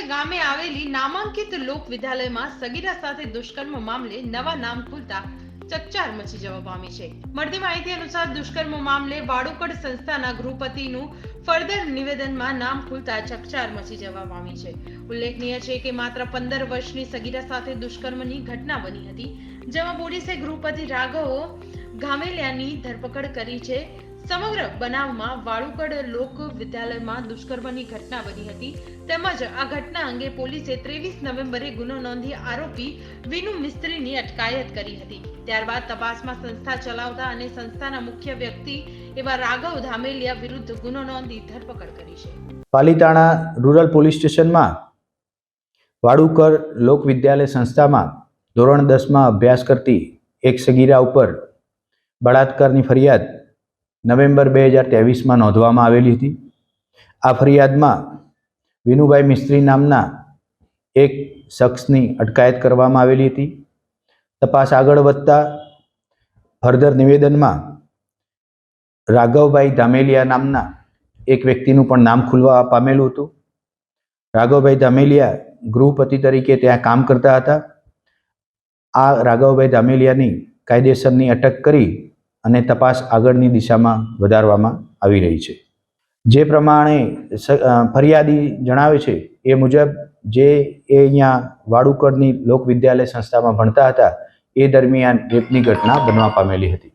વાડુકડ ગામે આવેલી નામાંકિત લોક વિદ્યાલયમાં સગીરા સાથે દુષ્કર્મ મામલે નવા નામ ખુલતા ચકચાર મચી જવા પામી છે. મળતી માહિતી અનુસાર દુષ્કર્મ મામલે વાડુકડ સંસ્થાના ગૃહપતિનું ફર્ધર નિવેદનમાં નામ ખુલતા ચકચાર મચી જવા પામી છે. ઉલ્લેખનીય છે કે માત્ર 15 વર્ષની સગીરા સાથે દુષ્કર્મની ઘટના બની હતી, જેમાં પોલીસે ગૃહપતિ રાઘવ ઘામેલિયાની ધરપકડ કરી છે. સમગ્ર બનાવમાં વાડુકડ લોક વિદ્યાલયમાં દુષ્કર્મની ઘટના બની હતી, તેમજ આ ઘટના અંગે પોલીસે 23 નવેમ્બરે ગુનો નોંધી આરોપી વિનુ મિસ્ત્રીની અટકાયત કરી હતી. ત્યારબાદ તપાસમાં સંસ્થા ચલાવતા અને સંસ્થાના મુખ્ય વ્યક્તિ એવા રાઘવ ધામેલિયા વિરુદ્ધ ગુનો નોંધી ધરપકડ કરી છે. પાલીતાણા રૂરલ પોલીસ સ્ટેશનમાં વાડુકર લોક વિદ્યાલય સંસ્થામાં ધોરણ 10માં અભ્યાસ કરતી એક સગીરા ઉપર બળાત્કારની ફરિયાદ નવેમ્બર 2023માં નોંધવામાં આવેલી હતી. આ ફરિયાદમાં વિનુભાઈ મિસ્ત્રી નામના એક શખ્સની અટકાયત કરવામાં આવેલી હતી. તપાસ આગળ વધતા ફર્ધર નિવેદનમાં રાઘવભાઈ ધામેલિયા નામના એક વ્યક્તિનું પણ નામ ખુલવા પામેલું હતું. રાઘવભાઈ ધામેલિયા ગૃહપતિ તરીકે ત્યાં કામ કરતા હતા. આ રાઘવભાઈ ધામેલિયાની કાયદેસરની અટક કરી અને તપાસ આગળની દિશામાં વધારવામાં આવી રહી છે. જે પ્રમાણે ફરિયાદી જણાવે છે એ મુજબ જે અહીંયા વાડુકડની લોક વિદ્યાલય સંસ્થામાં ભણતા હતા એ દરમિયાન રેપની ઘટના બનવા પામેલી હતી.